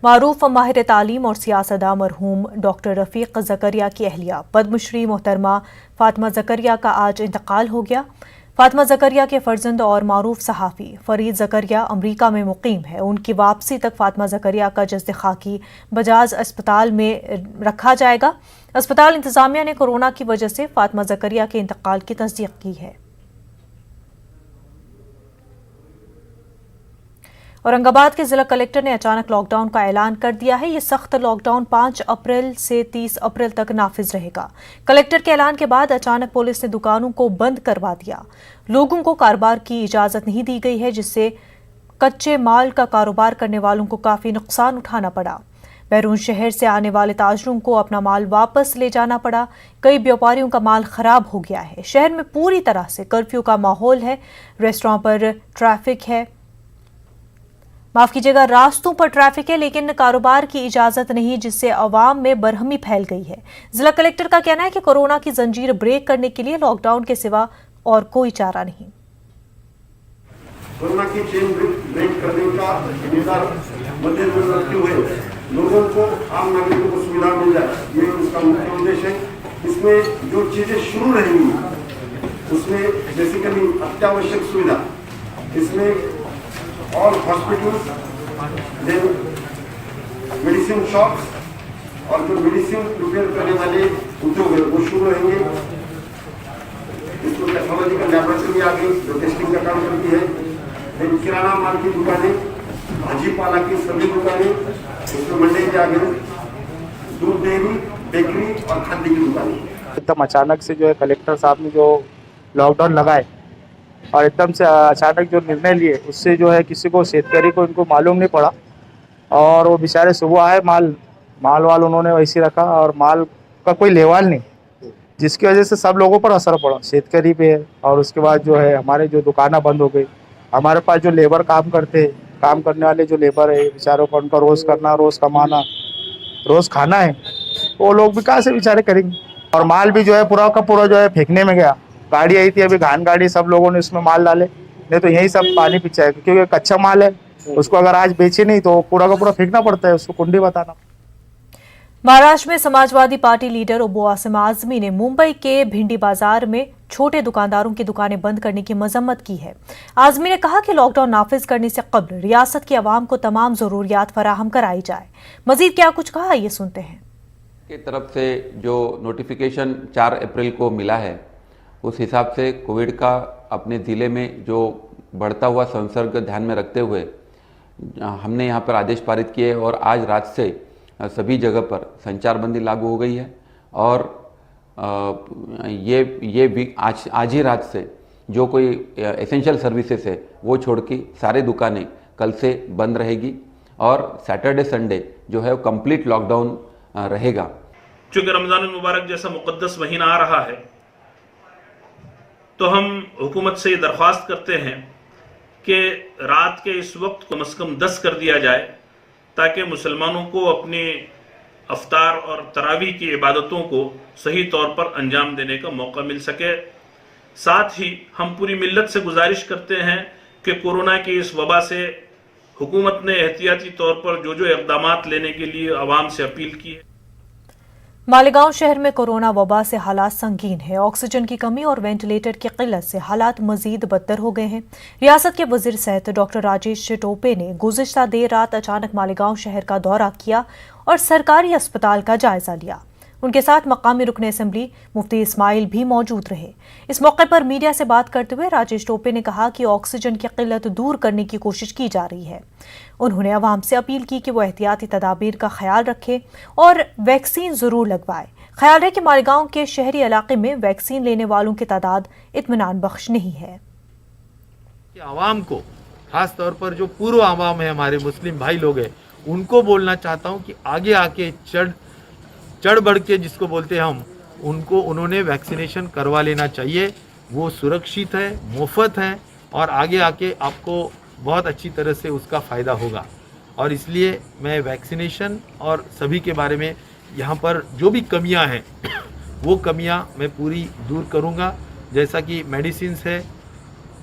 मारूफ माहिर तालीम और सियासतदान मरहूम डॉक्टर रफ़ीक ज़करिया की अहलिया पद्मश्री मोहतरमा फातिमा ज़करिया का आज इंतकाल हो गया। फातिमा ज़करिया के फर्जंद और मारूफ सहाफ़ी फरीद ज़करिया अमरीका में मुकीम है। उनकी वापसी तक फातिमा ज़करिया का जस्द खाकी बजाज अस्पताल में रखा जाएगा। अस्पताल इंतज़ामिया ने कोरोना की वजह से फातिमा ज़करिया के इंतकाल की तस्दीक की है। औरंगाबाद के जिला कलेक्टर ने अचानक लॉकडाउन का ऐलान कर दिया है। ये सख्त लॉकडाउन 5 अप्रैल से 30 अप्रैल तक नाफिज रहेगा। कलेक्टर के ऐलान के बाद अचानक पुलिस ने दुकानों को बंद करवा दिया। लोगों को कारोबार की इजाजत नहीं दी गई है, जिससे कच्चे माल का कारोबार करने वालों को काफी नुकसान उठाना पड़ा। बैरून शहर से आने वाले ताजरों को अपना माल वापस ले जाना पड़ा। कई व्यापारियों का माल खराब हो गया है। शहर में पूरी तरह से कर्फ्यू का माहौल है। रेस्टोरेंट पर ट्रैफिक है, माफ कीजिएगा, रास्तों पर ट्रैफिक है, लेकिन कारोबार की इजाजत नहीं, जिससे अवाम में बरहमी फैल गई है। जिला कलेक्टर का कहना है कि कोरोना की जंजीर ब्रेक करने के लिए लॉकडाउन के सिवा और कोई चारा नहीं। कोरोना की चेन ब्रेक करने का निदान मद्देनजर रखते हुए लोगों को, आम नागरिकों को सुविधा मिल जाए, ये उसका मुख्य उद्देश्य है। इसमें जो चीजें शुरू रहेंगी उसमें बेसिकली अत्यावश्यक सुविधा, इसमें all hospitals, then medicine shops और जो मेडिसिन प्रिपेयर करने वाले उद्योग है वो शुरू रहेंगे। इसमें टेक्नोलॉजिकल लैबोरेटरी आ गई जो टेस्टिंग का काम करती है। फिर किराना माल की दुकानें, भाजी पाला की सभी दुकानें, इसमें मंडी आ गई, दूध डेयरी, बेकरी और खाद्य की दुकानें। एकदम अचानक से जो है कलेक्टर साहब ने जो लॉकडाउन लगाए और एकदम से अचानक जो निर्णय लिए, उससे जो है किसी को, शेतकरी को इनको मालूम नहीं पड़ा और वो बेचारे सुबह आए, माल उन्होंने वैसे रखा और माल का कोई लेवाल नहीं, जिसकी वजह से सब लोगों पर असर पड़ा, शेतकरी पे। और उसके बाद जो है हमारे जो दुकानें बंद हो गई। हमारे पास जो लेबर काम करने वाले जो लेबर है बेचारों को, उनका रोज़ करना, रोज़ कमाना, रोज़ खाना है, वो लोग भी कहाँ से बेचारे करेंगे। और माल भी जो है पूरा का पूरा जो है फेंकने में गया। गाड़ी आई थी अभी, घान गाड़ी, सब लोगों ने उसमें माल डाले, नहीं तो यही सब पानी पीछे है, क्योंकि कच्चा माल है, उसको अगर आज बेचे नहीं तो पूरा का पूरा फेंकना पड़ता है, उसको कुंडी बताना। महाराष्ट्र में समाजवादी पार्टी लीडर अबू आसिम आजमी ने मुंबई के भिंडी बाजार में छोटे दुकानदारों की दुकानें बंद करने की मजम्मत की है। आजमी ने कहा कि लॉकडाउन नाफिज करने से कबल रियासत की आवाम को तमाम जरूरियात फराहम कराई जाए। मजीद क्या कुछ कहा, ये सुनते हैं। की तरफ से जो नोटिफिकेशन 4 अप्रैल को मिला है, उस हिसाब से कोविड का अपने ज़िले में जो बढ़ता हुआ संसर्ग ध्यान में रखते हुए हमने यहाँ पर आदेश पारित किए और आज रात से सभी जगह पर संचारबंदी लागू हो गई है। और ये भी आज ही रात से जो कोई एसेंशियल सर्विसेज है वो छोड़ के सारे दुकानें कल से बंद रहेगी और सैटरडे संडे जो है वो कंप्लीट लॉकडाउन रहेगा। चूँकि रमज़ान मुबारक जैसा मुक़द्दस महीना आ रहा है, तो हम हुकूमत से ये दरख्वास्त करते हैं कि रात के इस वक्त को कम से कम 10 कर दिया जाए, ताकि मुसलमानों को अपने अफ्तार और तरावी की इबादतों को सही तौर पर अंजाम देने का मौका मिल सके। साथ ही हम पूरी मिल्लत से गुजारिश करते हैं कि कोरोना की इस वबा से हुकूमत ने एहतियाती तौर पर जो इक़दामात लेने के लिए आवाम से अपील की है। मालेगांव शहर में कोरोना वबा से हालात संगीन है। ऑक्सीजन की कमी और वेंटिलेटर की किल्लत से हालात मजीद बदतर हो गए हैं। रियासत के वजीर सेहत डॉक्टर राजेश टोपे ने गुज़िश्ता देर रात अचानक मालेगांव शहर का दौरा किया और सरकारी अस्पताल का जायजा लिया। उनके साथ मकामी रुकन असेंबली मुफ्ती इस्माइल भी मौजूद रहे। इस मौके पर मीडिया से बात करते हुए राजेश टोपे ने कहा कि ऑक्सीजन की किल्लत दूर करने की कोशिश की जा रही है। उन्होंने अवाम से अपील की कि वो एहतियाती तदाबीर का ख्याल रखे और वैक्सीन जरूर लगवाए। ख्याल है कि मालेगांव के शहरी इलाके में वैक्सीन लेने वालों की तादाद इत्मीनान बख्श नहीं है। आवाम को, खास तौर पर जो पूर्व आवाम है, हमारे मुस्लिम भाई लोग हैं, उनको बोलना चाहता हूँ कि आगे आके चढ़ बढ़ के जिसको बोलते हैं हम, उन्होंने वैक्सीनेशन करवा लेना चाहिए। वो सुरक्षित है, मुफ्त है और आगे आके आपको बहुत अच्छी तरह से उसका फ़ायदा होगा। और इसलिए मैं वैक्सीनेशन और सभी के बारे में यहाँ पर जो भी कमियाँ हैं वो कमियाँ मैं पूरी दूर करूँगा। जैसा कि मेडिसिन्स है,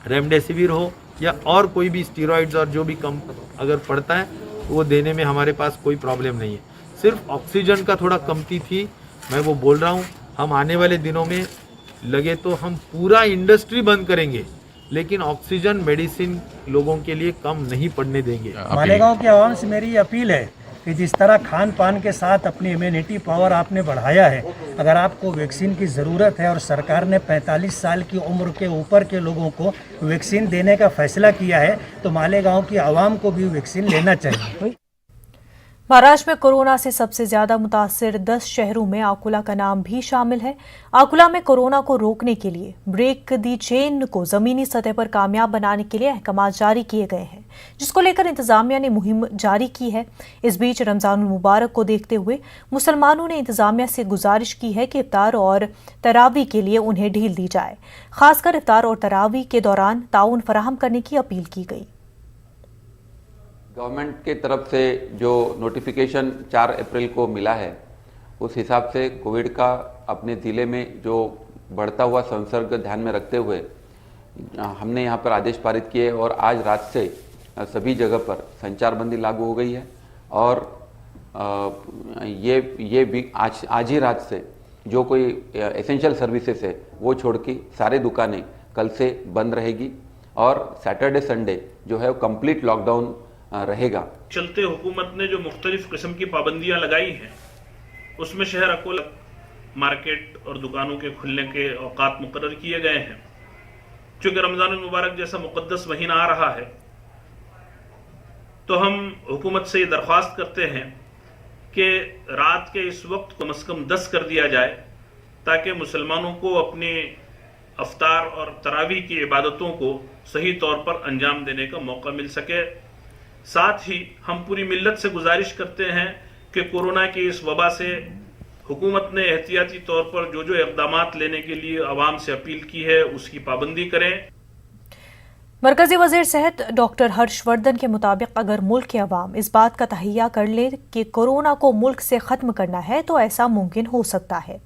रेमडेसिविर हो या और कोई भी स्टीरॉइड्स और जो भी कम अगर पड़ता है वो देने में हमारे पास कोई प्रॉब्लम नहीं है। सिर्फ ऑक्सीजन का थोड़ा कमती थी, मैं वो बोल रहा हूँ। हम आने वाले दिनों में लगे तो हम पूरा इंडस्ट्री बंद करेंगे, लेकिन ऑक्सीजन मेडिसिन लोगों के लिए कम नहीं पड़ने देंगे। मालेगांव की आवाम से मेरी अपील है कि जिस तरह खान पान के साथ अपनी इम्यूनिटी पावर आपने बढ़ाया है, अगर आपको वैक्सीन की ज़रूरत है और सरकार ने 45 साल की उम्र के ऊपर के लोगों को वैक्सीन देने का फैसला किया है, तो मालेगांव की आवाम को भी वैक्सीन लेना चाहिए। महाराष्ट्र में कोरोना से सबसे ज्यादा मुतासिर 10 शहरों में अकोला का नाम भी शामिल है। अकोला में कोरोना को रोकने के लिए ब्रेक दी चेन को जमीनी सतह पर कामयाब बनाने के लिए अहकाम जारी किए गए हैं, जिसको लेकर इंतजामिया ने मुहिम जारी की है। इस बीच रमजान मुबारक को देखते हुए मुसलमानों ने इंतजामिया से गुजारिश की है कि इफ्तार और तरावी के लिए उन्हें ढील दी जाए। खासकर इफ्तार और तरावी के दौरान ताउन फराहम करने की अपील की गई। गवर्नमेंट के तरफ से जो नोटिफिकेशन 4 अप्रैल को मिला है, उस हिसाब से कोविड का अपने ज़िले में जो बढ़ता हुआ संसर्ग ध्यान में रखते हुए हमने यहाँ पर आदेश पारित किए और आज रात से सभी जगह पर संचारबंदी लागू हो गई है। और ये भी आज ही रात से जो कोई एसेंशियल सर्विसेज है वो छोड़ के सारे दुकानें कल से बंद रहेगी और सैटरडे संडे जो है वो कंप्लीट लॉकडाउन रहेगा। चलते हुकूमत ने जो मुख्तलिफ किस्म की पाबंदियां लगाई हैं, उसमें शहर अकोला मार्केट और दुकानों के खुलने के औकात मुकर्रर किए गए हैं। चूँकि रमज़ान मुबारक जैसा मुक़द्दस महीना आ रहा है, तो हम हुकूमत से ये दरख्वास्त करते हैं कि रात के इस वक्त को कम से कम 10 कर दिया जाए, ताकि मुसलमानों को अपने अफ्तार और तरावी की इबादतों को सही तौर पर अंजाम देने का मौका मिल सके। साथ ही हम पूरी मिल्लत से गुजारिश करते हैं कि कोरोना की इस वबा से हुकूमत ने एहतियाती तौर पर जो इक़दामात लेने के लिए आवाम से अपील की है, उसकी पाबंदी करें। मरकजी वजीर सेहत डॉक्टर हर्षवर्धन के मुताबिक अगर मुल्क के अवाम इस बात का तहैया कर ले कि कोरोना को मुल्क से ख़त्म करना है, तो ऐसा मुमकिन हो सकता है,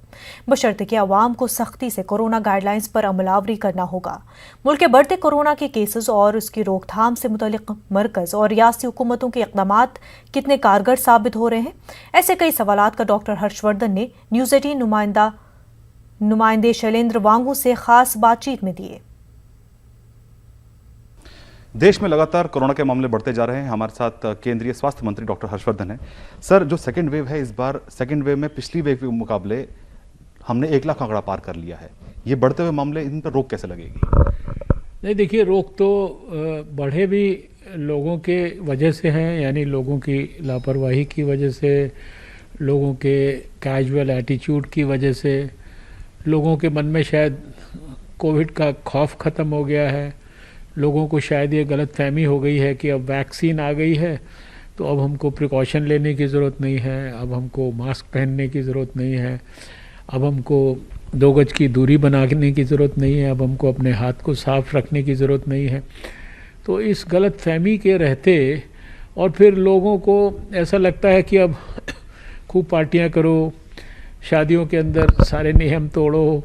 बशर्ते कि अवाम को सख्ती से कोरोना गाइडलाइंस पर अमलावरी करना होगा। मुल्क के बढ़ते कोरोना के केसेस और उसकी रोकथाम से मुतल्लिक मरकज़ और रियासती हुकूमतों के इक़दामात कितने कारगर साबित हो रहे हैं, ऐसे कई सवालात का डॉक्टर हर्षवर्धन ने न्यूज़ 18 नुमाइंदे शैलेंद्र वांगू से खास बातचीत में दिए। देश में लगातार कोरोना के मामले बढ़ते जा रहे हैं। हमारे साथ केंद्रीय स्वास्थ्य मंत्री डॉक्टर हर्षवर्धन हैं। सर, जो सेकेंड वेव है, इस बार सेकेंड वेव में पिछली वेव के मुकाबले हमने 1 लाख आंकड़ा पार कर लिया है। ये बढ़ते हुए मामले, इन पर रोक कैसे लगेगी? नहीं, देखिए, रोक तो बढ़े भी लोगों के वजह से हैं, यानी लोगों की लापरवाही की वजह से, लोगों के कैजुअल एटीट्यूड की वजह से, लोगों के मन में शायद कोविड का खौफ ख़त्म हो गया है। लोगों को शायद ये गलत फहमी हो गई है कि अब वैक्सीन आ गई है तो अब हमको प्रिकॉशन लेने की ज़रूरत नहीं है, अब हमको मास्क पहनने की ज़रूरत नहीं है, अब हमको 2 गज की दूरी बनाने की ज़रूरत नहीं है, अब हमको अपने हाथ को साफ़ रखने की ज़रूरत नहीं है। तो इस गलत फहमी के रहते और फिर लोगों को ऐसा लगता है कि अब खूब पार्टियां करो, शादियों के अंदर सारे नियम तोड़ो,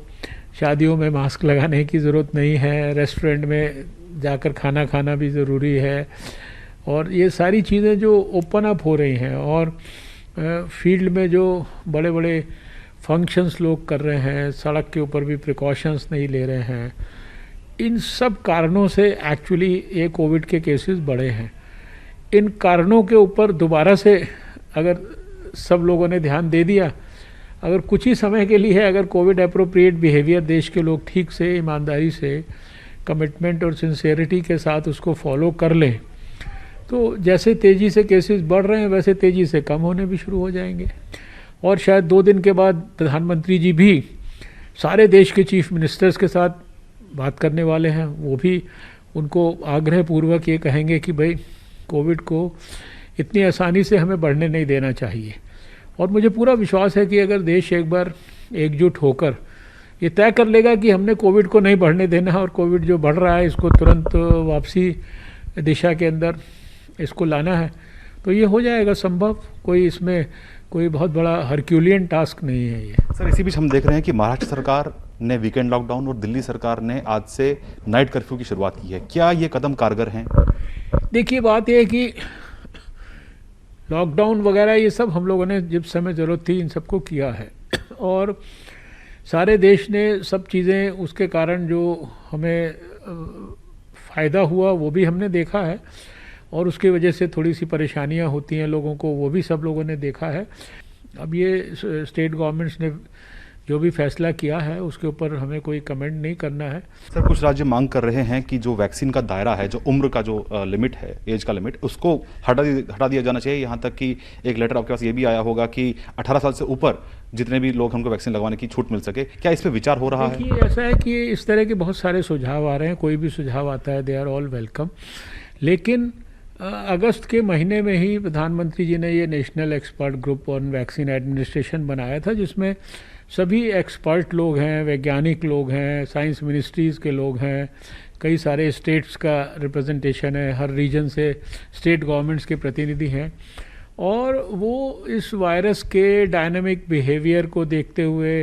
शादियों में मास्क लगाने की ज़रूरत नहीं है, रेस्टोरेंट में जाकर खाना खाना भी ज़रूरी है, और ये सारी चीज़ें जो ओपन अप हो रही हैं और फील्ड में जो बड़े बड़े फंक्शंस लोग कर रहे हैं, सड़क के ऊपर भी प्रिकॉशंस नहीं ले रहे हैं, इन सब कारणों से एक्चुअली ये कोविड के केसेस बढ़े हैं। इन कारणों के ऊपर दोबारा से अगर सब लोगों ने ध्यान दे दिया, अगर कुछ ही समय के लिए अगर कोविड अप्रोप्रिएट बिहेवियर देश के लोग ठीक से, ईमानदारी से, कमिटमेंट और सिंसेरिटी के साथ उसको फॉलो कर लें, तो जैसे तेज़ी से केसेस बढ़ रहे हैं वैसे तेज़ी से कम होने भी शुरू हो जाएंगे। और शायद 2 दिन के बाद प्रधानमंत्री जी भी सारे देश के चीफ मिनिस्टर्स के साथ बात करने वाले हैं। वो भी उनको आग्रह पूर्वक ये कहेंगे कि भाई कोविड को इतनी आसानी से हमें बढ़ने नहीं देना चाहिए। और मुझे पूरा विश्वास है कि अगर देश एक बार एकजुट होकर ये तय कर लेगा कि हमने कोविड को नहीं बढ़ने देना और कोविड जो बढ़ रहा है इसको तुरंत वापसी दिशा के अंदर इसको लाना है, तो ये हो जाएगा संभव। कोई इसमें कोई बहुत बड़ा हरक्यूलियन टास्क नहीं है ये। सर, इसी बीच हम देख रहे हैं कि महाराष्ट्र सरकार ने वीकेंड लॉकडाउन और दिल्ली सरकार ने आज से नाइट कर्फ्यू की शुरुआत की है। क्या ये कदम कारगर हैं? देखिए, बात यह है कि लॉकडाउन वगैरह ये सब हम लोगों ने जब समय ज़रूरत थी इन सबको किया है और सारे देश ने सब चीज़ें उसके कारण जो हमें फ़ायदा हुआ वो भी हमने देखा है और उसकी वजह से थोड़ी सी परेशानियां होती हैं लोगों को, वो भी सब लोगों ने देखा है। अब ये स्टेट गवर्नमेंट्स ने जो भी फैसला किया है उसके ऊपर हमें कोई कमेंट नहीं करना है। सर, कुछ राज्य मांग कर रहे हैं कि जो वैक्सीन का दायरा है, जो उम्र का जो लिमिट है, एज का लिमिट, उसको हटा दिया जाना चाहिए। यहाँ तक कि एक लेटर आपके पास ये भी आया होगा कि 18 साल से ऊपर जितने भी लोग हमको वैक्सीन लगवाने की छूट मिल सके। क्या इस पर विचार हो रहा है? देखिए, ऐसा है कि इस तरह के बहुत सारे सुझाव आ रहे हैं, कोई भी सुझाव आता है दे आर ऑल वेलकम। लेकिन अगस्त के महीने में ही प्रधानमंत्री जी ने ये national expert group on vaccine administration बनाया था, जिसमें सभी एक्सपर्ट लोग हैं, वैज्ञानिक लोग हैं, साइंस मिनिस्ट्रीज़ के लोग हैं, कई सारे स्टेट्स का रिप्रेजेंटेशन है, हर रीजन से स्टेट गवर्नमेंट्स के प्रतिनिधि हैं और वो इस वायरस के डायनामिक बिहेवियर को देखते हुए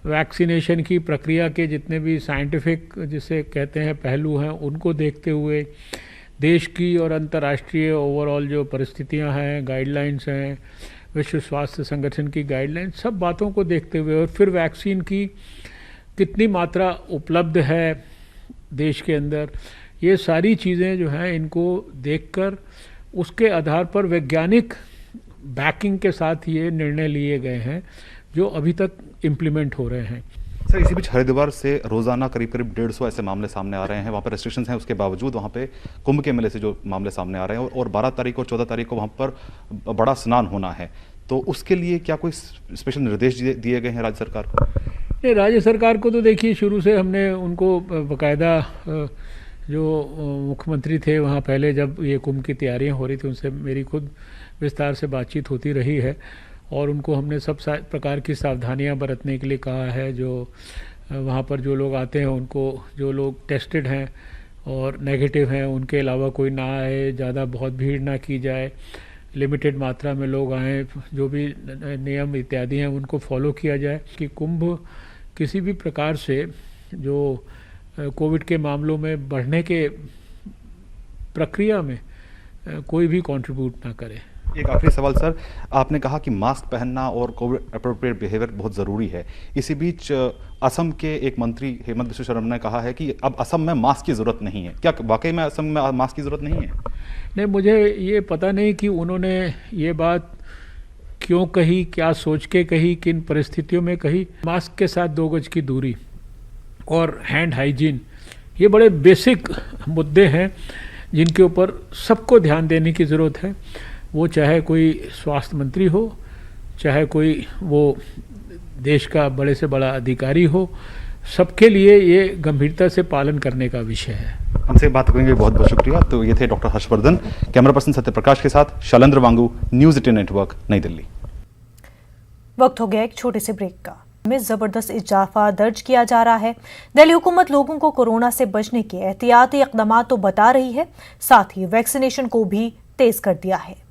वैक्सीनेशन की प्रक्रिया के जितने भी साइंटिफिक जिसे कहते हैं पहलू हैं उनको देखते हुए देश की और अंतर्राष्ट्रीय ओवरऑल जो परिस्थितियां हैं, गाइडलाइंस हैं, विश्व स्वास्थ्य संगठन की गाइडलाइंस, सब बातों को देखते हुए और फिर वैक्सीन की कितनी मात्रा उपलब्ध है देश के अंदर, ये सारी चीज़ें जो हैं इनको देखकर उसके आधार पर वैज्ञानिक बैकिंग के साथ ये निर्णय लिए गए हैं जो अभी तक इम्प्लीमेंट हो रहे हैं। सर, इसी बीच हरिद्वार से रोजाना करीब 150 ऐसे मामले सामने आ रहे हैं। वहाँ पर रेस्ट्रिक्शंस हैं, उसके बावजूद वहाँ पे कुंभ के मेले से जो मामले सामने आ रहे हैं और 12 तारीख और 14 तारीख को वहाँ पर बड़ा स्नान होना है, तो उसके लिए क्या कोई स्पेशल निर्देश दिए गए हैं राज्य सरकार को? नहीं, राज्य सरकार को तो देखिए शुरू से हमने उनको बाकायदा जो मुख्यमंत्री थे वहाँ पहले जब ये कुंभ की तैयारियाँ हो रही थी उनसे मेरी खुद विस्तार से बातचीत होती रही है और उनको हमने सब प्रकार की सावधानियां बरतने के लिए कहा है। जो वहाँ पर जो लोग आते हैं उनको, जो लोग टेस्टेड हैं और नेगेटिव हैं उनके अलावा कोई ना आए, ज़्यादा बहुत भीड़ ना की जाए, लिमिटेड मात्रा में लोग आएँ, जो भी नियम इत्यादि हैं उनको फॉलो किया जाए कि कुंभ किसी भी प्रकार से जो कोविड के मामलों में बढ़ने के प्रक्रिया में कोई भी कंट्रीब्यूट ना करे। एक आखिरी सवाल सर, आपने कहा कि मास्क पहनना और कोविड अप्रोप्रिएट बिहेवियर बहुत ज़रूरी है। इसी बीच असम के एक मंत्री हेमंत बिश्व शर्मा ने कहा है कि अब असम में मास्क की ज़रूरत नहीं है। क्या वाकई में असम में मास्क की ज़रूरत नहीं है? नहीं, मुझे ये पता नहीं कि उन्होंने ये बात क्यों कही, क्या सोच के कही, किन परिस्थितियों में कही। मास्क के साथ 2 गज की दूरी और हैंड हाइजीन, ये बड़े बेसिक मुद्दे हैं जिनके ऊपर सबको ध्यान देने की ज़रूरत है। वो चाहे कोई स्वास्थ्य मंत्री हो, चाहे कोई वो देश का बड़े से बड़ा अधिकारी हो, सबके लिए ये गंभीरता से पालन करने का विषय है। हमसे बात करेंगे, बहुत बहुत शुक्रिया। तो ये थे doctor Harshvardhan. Camera person Satyaprakash के साथ शैलेंद्र वांगू, न्यूज़ 18 नेटवर्क, नई दिल्ली। वक्त हो गया एक छोटे से ब्रेक का। में जबरदस्त इजाफा दर्ज किया जा रहा है। दिल्ली हुकूमत लोगों को कोरोना से बचने के एहतियाती इक़दाम तो बता रही है, साथ ही वैक्सीनेशन को भी तेज कर दिया है।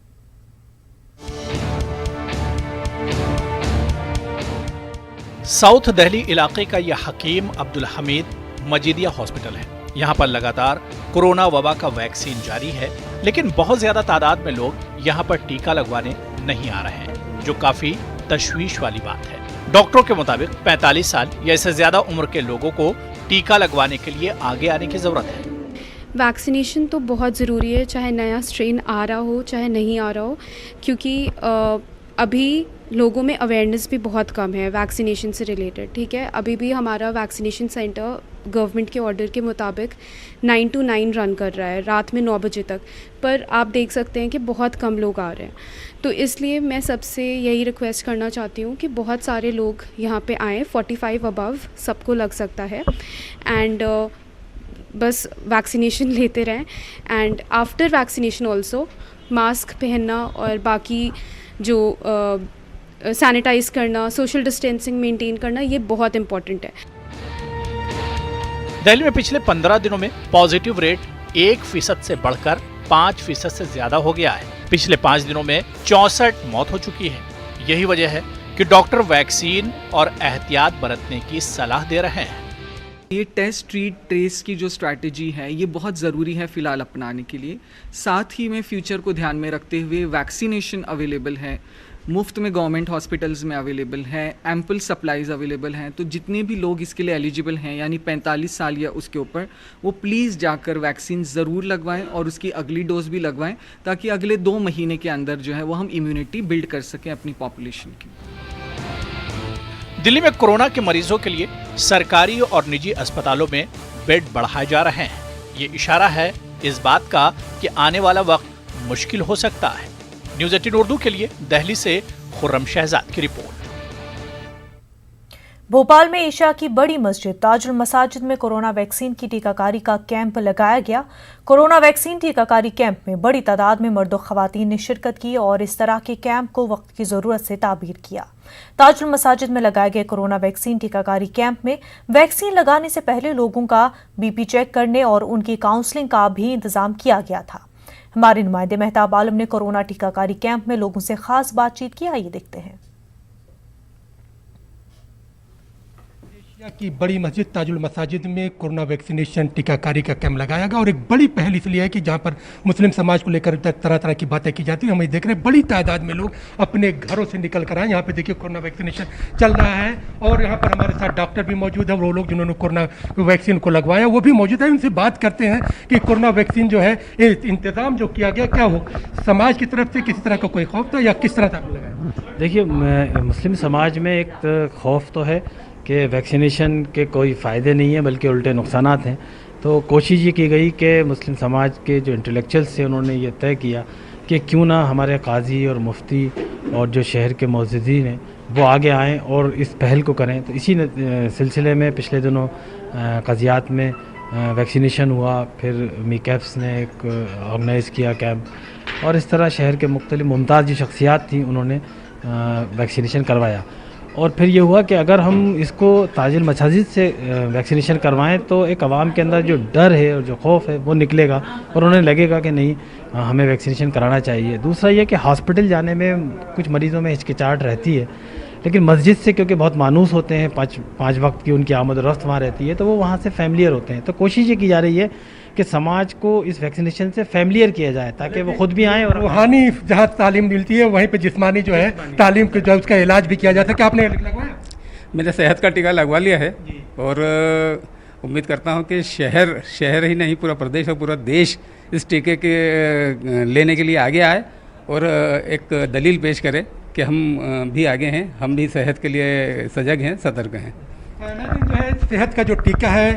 साउथ दिल्ली इलाके का यह हकीम अब्दुल हमीद मजीदिया हॉस्पिटल है। यहाँ पर लगातार कोरोना वबा का वैक्सीन जारी है, लेकिन बहुत ज्यादा तादाद में लोग यहाँ पर टीका लगवाने नहीं आ रहे हैं, जो काफी तशवीश वाली बात है। डॉक्टरों के मुताबिक 45 साल या इससे ज्यादा उम्र के लोगों को टीका लगवाने के लिए आगे आने की जरूरत है। वैक्सीनेशन तो बहुत ज़रूरी है, चाहे नया स्ट्रेन आ रहा हो चाहे नहीं आ रहा हो, क्योंकि अभी लोगों में अवेयरनेस भी बहुत कम है वैक्सीनेशन से रिलेटेड। ठीक है, अभी भी हमारा वैक्सीनेशन सेंटर गवर्नमेंट के ऑर्डर के मुताबिक 9 to 9 रन कर रहा है, रात में 9 बजे तक, पर आप देख सकते हैं कि बहुत कम लोग आ रहे हैं। तो इसलिए मैं सबसे यही रिक्वेस्ट करना चाहती हूँ कि बहुत सारे लोग यहाँ पे आएँ, 45 अबव सबको लग सकता है, एंड बस वैक्सीनेशन लेते रहें। And after vaccination also mask पहनना और बाकी जो सैनिटाइज करना, सोशल डिस्टेंसिंग मेंटेन करना, ये बहुत इम्पॉर्टेंट है। दिल्ली में पिछले 15 दिनों में पॉजिटिव रेट 1% से बढ़कर 5% से ज्यादा हो गया है। पिछले 5 दिनों में 64 मौत हो चुकी है। यही वजह है कि डॉक्टर वैक्सीन और एहतियात बरतने की सलाह दे रहे हैं। ये टेस्ट ट्रीट ट्रेस की जो स्ट्रैटेजी है ये बहुत ज़रूरी है फ़िलहाल अपनाने के लिए। साथ ही में फ्यूचर को ध्यान में रखते हुए वैक्सीनेशन अवेलेबल है, मुफ्त में गवर्नमेंट हॉस्पिटल्स में अवेलेबल है, एम्पल सप्लाईज अवेलेबल हैं। तो जितने भी लोग इसके लिए एलिजिबल हैं यानी 45 साल या उसके ऊपर, वो प्लीज़ जाकर वैक्सीन ज़रूर लगवाएं और उसकी अगली डोज भी लगवाएं, ताकि अगले 2 महीने के अंदर जो है वो हम इम्यूनिटी बिल्ड कर सकें अपनी पॉपुलेशन की। दिल्ली में कोरोना के मरीजों के लिए सरकारी और निजी अस्पतालों में बेड बढ़ाए जा रहे हैं। ये इशारा है इस बात का कि आने वाला वक्त मुश्किल हो सकता है। न्यूज़ 18 उर्दू के लिए दिल्ली से खुर्रम शहजाद की रिपोर्ट। भोपाल में एशिया की बड़ी मस्जिद ताजुल मसाजिद में कोरोना वैक्सीन की टीकाकारी का कैंप लगाया गया। कोरोना वैक्सीन टीकाकारी कैंप में बड़ी तादाद में मर्द और खवातीन ने शिरकत की और इस तरह के कैंप को वक्त की जरूरत से ताबीर किया। ताजुल मसाजिद में लगाए गए कोरोना वैक्सीन टीकाकारी कैंप में वैक्सीन लगाने से पहले लोगों का बीपी चेक करने और उनकी काउंसलिंग का भी इंतजाम किया गया था। हमारे नुमाइंदे मेहताब आलम ने कोरोना टीकाकारी कैंप में लोगों से खास बातचीत की। आइए देखते हैं। की बड़ी मस्जिद ताजुल मसाजिद में कोरोना वैक्सीनेशन टीकाकारी का कैंप लगाया गया और एक बड़ी पहल इसलिए है कि जहां पर मुस्लिम समाज को लेकर तरह तरह की बातें की जाती है। हम देख रहे हैं बड़ी तादाद में लोग अपने घरों से निकल कर आए। यहाँ पे देखिए कोरोना वैक्सीनेशन चल रहा है और यहाँ पर हमारे साथ डॉक्टर भी मौजूद है। वो लोग जिन्होंने कोरोना वैक्सीन को लगवाया वो भी मौजूद है। उनसे बात करते हैं कि कोरोना वैक्सीन जो है इंतजाम जो किया गया क्या हो, समाज की तरफ से किसी तरह का कोई खौफ था या किस तरह से आपने लगाया? देखिए, मुस्लिम समाज में एक खौफ तो है कि वैक्सीनेशन के कोई फ़ायदे नहीं है बल्कि उल्टे नुकसानात हैं। तो कोशिश ये की गई कि मुस्लिम समाज के जो इंटेलेक्चुअल्स थे उन्होंने ये तय किया कि क्यों ना हमारे काजी और मुफ्ती और जो शहर के मौजूदीन हैं वो आगे आएँ और इस पहल को करें। तो इसी सिलसिले में पिछले दिनों क़ज़ियात में वैक्सीनेशन हुआ, फिर मीकैप्स ने एक ऑर्गेनाइज़ किया कैंप और इस तरह शहर के मुख्तलिफ मुमताज़ जो शख्सियात थी उन्होंने वैक्सीनेशन करवाया। और फिर ये हुआ कि अगर हम इसको ताजुल मसाजिद से वैक्सीनेशन करवाएं तो एक आवाम के अंदर जो डर है और जो खौफ है वो निकलेगा और उन्हें लगेगा कि नहीं हमें वैक्सीनेशन कराना चाहिए। दूसरा ये कि हॉस्पिटल जाने में कुछ मरीज़ों में हिचकिचाहट रहती है, लेकिन मस्जिद से क्योंकि बहुत मानूस होते हैं, पाँच वक्त की उनकी आमद और रफ्त वहाँ रहती है, तो वो वहाँ से फैमिलियर होते हैं। तो कोशिश ये की जा रही है कि समाज को इस वैक्सीनेशन से फैमिलियर किया जाए ताकि वो खुद भी आएँ और रूहानी जहाँ तालीम मिलती है वहीं पे जिस्मानी जो है तालीम के जो उसका इलाज भी किया जाता है। क्या आपने लगवाया? मैंने सेहत का टीका लगवा लिया है और उम्मीद करता हूँ कि शहर ही नहीं पूरा प्रदेश और पूरा देश इस टीके के लेने के लिए आगे आए और एक दलील पेश करे कि हम भी आगे हैं, हम भी सेहत के लिए सजग हैं, सतर्क हैं। जो है सेहत का जो टीका है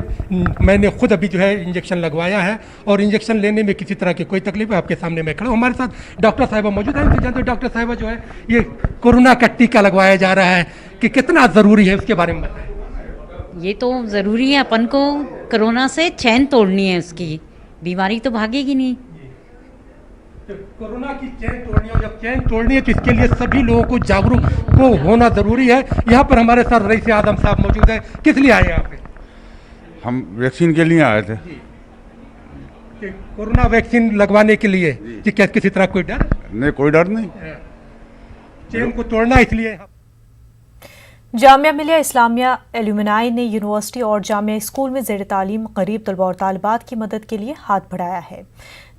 मैंने खुद अभी जो है इंजेक्शन लगवाया है और इंजेक्शन लेने में किसी तरह की कोई तकलीफ है आपके सामने मैं खड़ा हूँ। हमारे साथ डॉक्टर साहिबा मौजूद है। इनसे जानते हैं डॉक्टर साहिबा जो है ये कोरोना का टीका लगवाया जा रहा है कि कितना ज़रूरी है उसके बारे में बताएं। ये तो ज़रूरी है, अपन को कोरोना से चैन तोड़नी है, उसकी बीमारी तो भागेगी नहीं। तो कोरोना की चैन तोड़नी है, जब चैन तोड़नी है तो इसके लिए सभी लोगों को जागरूक को होना ज़रूरी है। यहाँ पर हमारे साथ रईस आदम साहब मौजूद है। किस लिए आए यहाँ पे? हम वैक्सीन के लिए आए थे। कोरोना वैक्सीन लगवाने के लिए कि क्या किसी तरह कोई डर? नहीं, कोई डर नहीं, चैन को तोड़ना इसलिए। जामिया मिलिया इस्लामिया एल्यूमिनाई ने यूनिवर्सिटी और जामिया स्कूल में ज़ेर तालीम गरीब तलबा और तालिबात की मदद के लिए हाथ बढ़ाया है।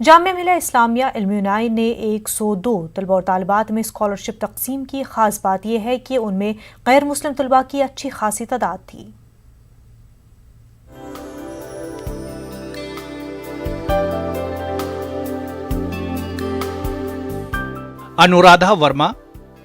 जामिया मिलिया इस्लामिया एल्यूमिनाई ने 102 तलबा और तालिबात में स्कॉलरशिप तकसीम की। खास बात यह है कि उनमें गैर मुस्लिम तलबा की अच्छी खासी तादाद थी। अनुराधा वर्मा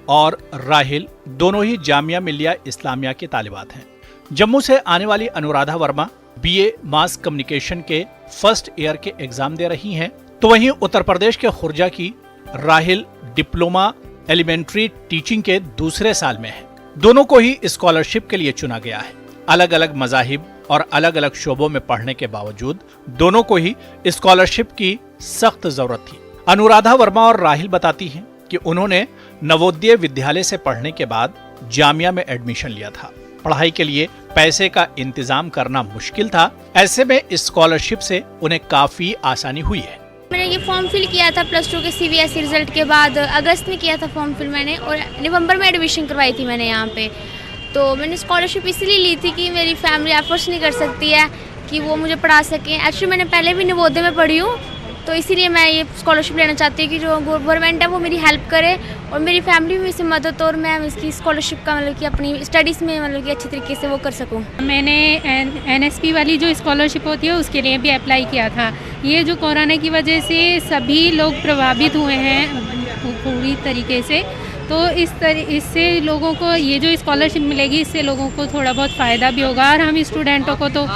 और राहिल दोनों ही जामिया मिलिया इस्लामिया के तालिबात हैं। जम्मू से आने वाली Anuradha Verma BA mass communication के फर्स्ट ईयर के एग्जाम दे रही हैं, तो वहीं उत्तर प्रदेश के खुर्जा की राहिल डिप्लोमा एलिमेंट्री टीचिंग के दूसरे साल में है। दोनों को ही स्कॉलरशिप के लिए चुना गया है। अलग अलग मजाहिब और अलग अलग शोबों में पढ़ने के बावजूद दोनों को ही स्कॉलरशिप की सख्त जरूरत थी। अनुराधा वर्मा और राहिल बताती हैं कि उन्होंने नवोदय विद्यालय से पढ़ने के बाद जामिया में एडमिशन लिया था। पढ़ाई के लिए पैसे का इंतजाम करना मुश्किल था, ऐसे में इस स्कॉलरशिप से उन्हें काफी आसानी हुई है। मैंने ये फॉर्म फिल किया था +2 के CBSE रिजल्ट के बाद, अगस्त में किया था फॉर्म फिल मैंने और नवंबर में एडमिशन करवाई थी मैंने यहाँ पे। तो मैंने स्कॉलरशिप इसलिए ली थी कि मेरी फैमिली एफर्ट्स नहीं कर सकती है कि वो मुझे पढ़ा सकें। एक्चुअली मैंने पहले भी नवोदय में पढ़ी हूँ, तो इसीलिए मैं ये स्कॉलरशिप लेना चाहती हूँ कि जो गवर्नमेंट है वो मेरी हेल्प करे और मेरी फैमिली में इससे मदद, और मैं इसकी स्कॉलरशिप का मतलब कि अपनी स्टडीज़ में मतलब कि अच्छी तरीके से वो कर सकूँ। मैंने NSP वाली जो स्कॉलरशिप होती है उसके लिए भी अप्लाई किया था। ये जो कोरोना की वजह से सभी लोग प्रभावित हुए हैं पूरी तरीके से, तो इससे लोगों को ये जो स्कॉलरशिप मिलेगी इससे लोगों को थोड़ा बहुत फ़ायदा भी होगा। और हम स्टूडेंटों को तो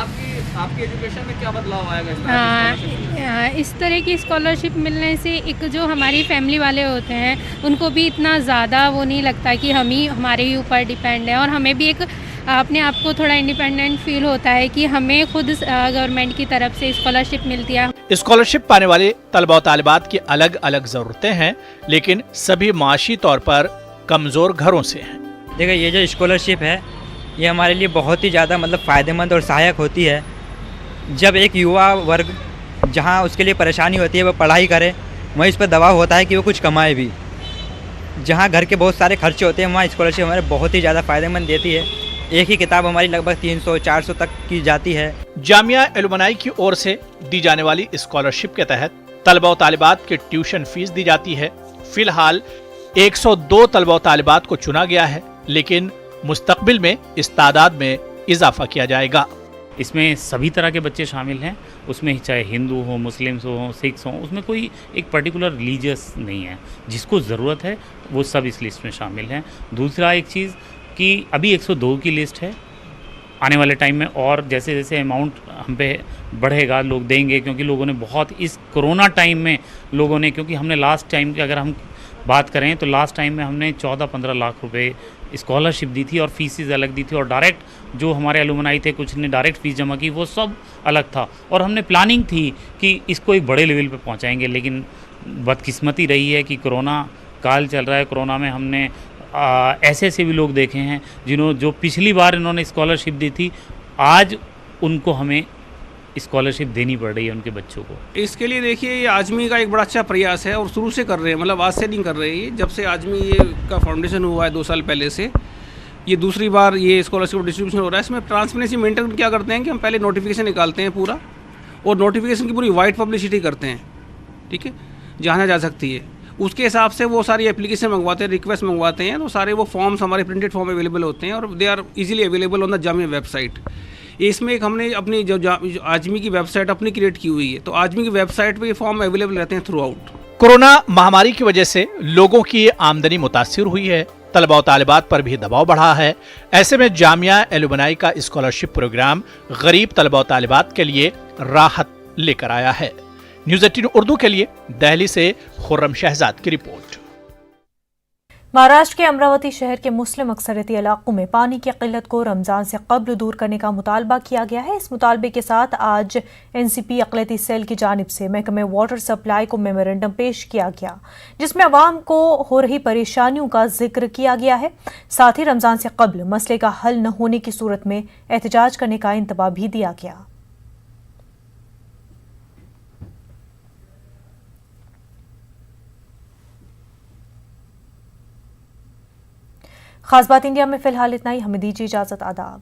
आपकी एजुकेशन में क्या बदलाव आएगा इस तरह की स्कॉलरशिप मिलने से एक जो हमारी फैमिली वाले होते हैं उनको भी इतना ज़्यादा वो नहीं लगता कि हम ही हमारे ही ऊपर डिपेंड है, और हमें भी एक अपने आप को थोड़ा इंडिपेंडेंट फील होता है कि हमें खुद गवर्नमेंट की तरफ से स्कॉलरशिप मिलती है। स्कॉलरशिप पाने वाले तलबा और तालिबात की अलग अलग ज़रूरतें हैं, लेकिन सभी माशी तौर पर कमज़ोर घरों से हैं। देखिए, ये जो स्कॉलरशिप है ये हमारे लिए बहुत ही ज़्यादा मतलब फ़ायदेमंद और सहायक होती है। जब एक युवा वर्ग जहाँ उसके लिए परेशानी होती है वो पढ़ाई करे, वहीं इस पर दबाव होता है कि वो कुछ कमाए भी। जहाँ घर के बहुत सारे खर्चे होते हैं वहाँ स्कॉलरशिप हमारे बहुत ही ज़्यादा फ़ायदेमंद देती है। एक ही किताब हमारी लगभग 300-400 तक की जाती है। जामिया एलुमनाई की ओर से दी जाने वाली स्कॉलरशिप के तहत तलबा और तालिबात की ट्यूशन फीस दी जाती है। फिलहाल 102 तलबा और तालिबात को चुना गया है, लेकिन मुस्तकबिल में इस तादाद में इजाफा किया जाएगा। इसमें सभी तरह के बच्चे शामिल हैं, उसमें चाहे हिंदू हो, मुस्लिम्स हो, सिख्स हो, उसमें कोई एक पर्टिकुलर रिलीजियस नहीं है। जिसको ज़रूरत है वो सब इस लिस्ट में शामिल हैं। दूसरा एक चीज़ कि अभी 102 की लिस्ट है, आने वाले टाइम में और जैसे जैसे अमाउंट हम पे बढ़ेगा लोग देंगे, क्योंकि लोगों ने बहुत इस कोरोना टाइम में लोगों ने, क्योंकि हमने लास्ट टाइम की अगर हम बात करें तो लास्ट टाइम में हमने 14-15 लाख रुपए स्कॉलरशिप दी थी और फीसेस अलग दी थी, और डायरेक्ट जो हमारे एलुमनाई थे कुछ ने डायरेक्ट फीस जमा की, वो सब अलग था। और हमने प्लानिंग थी कि इसको एक बड़े लेवल पे पहुंचाएंगे, लेकिन बदकिस्मती रही है कि कोरोना काल चल रहा है। कोरोना में हमने ऐसे ऐसे भी लोग देखे हैं जो पिछली बार इन्होंने स्कॉलरशिप दी थी, आज उनको हमें स्कॉलरशिप देनी पड़ रही है उनके बच्चों को। इसके लिए देखिए, ये आजमी का एक बड़ा अच्छा प्रयास है और शुरू से कर रहे हैं, मतलब आज से नहीं कर रहे हैं। जब से आजमी ये का फाउंडेशन हुआ है 2 साल पहले से, ये दूसरी बार ये स्कॉलरशिप डिस्ट्रीब्यूशन हो रहा है। इसमें ट्रांसपेरेंसी मेंटेन क्या करते हैं कि हम पहले नोटिफिकेशन निकालते हैं पूरा, और नोटिफिकेशन की पूरी वाइड पब्लिसिटी करते हैं, ठीक है, जहाँ जा सकती है उसके हिसाब से वो सारी एप्लीकेशन मंगवाते हैं, रिक्वेस्ट मंगवाते हैं, तो सारे वो फॉर्म्स हमारे प्रिंटेड फॉर्म अवेलेबल होते हैं और they are easily available on the Jamia website. इसमें एक हमने अपनी जो आजमी की वेबसाइट अपनी क्रिएट की हुई है, तो आजमी की वेबसाइट पे ये फॉर्म अवेलेबल रहते हैं थ्रू आउट। कोरोना महामारी की वजह से लोगों की आमदनी मुतासिर हुई है, तलबा और तालिबात पर भी दबाव बढ़ा है। ऐसे में जामिया एलुमनाई का स्कॉलरशिप प्रोग्राम गरीब तलबा और तालिबात के लिए राहत लेकर आया है। न्यूज़ 18 उर्दू के लिए दिल्ली से खुर्रम शहजाद की रिपोर्ट। महाराष्ट्र के अमरावती शहर के मुस्लिम अक्सरियती इलाकों में पानी की किल्लत को रमजान से कब्ल दूर करने का मुतालबा किया गया है। इस मुतालबे के साथ आज एनसीपी अक़लियती सेल की जानिब से महकमे वाटर सप्लाई को मेमोरेंडम पेश किया गया, जिसमें अवाम को हो रही परेशानियों का जिक्र किया गया है। साथ ही रमजान से कब्ल मसले का हल न होने की सूरत में एहतजाज करने का इंतबाह भी दिया गया। खास बात इंडिया में फिलहाल इतना ही। हमें दीजिए इजाजत। आदाब।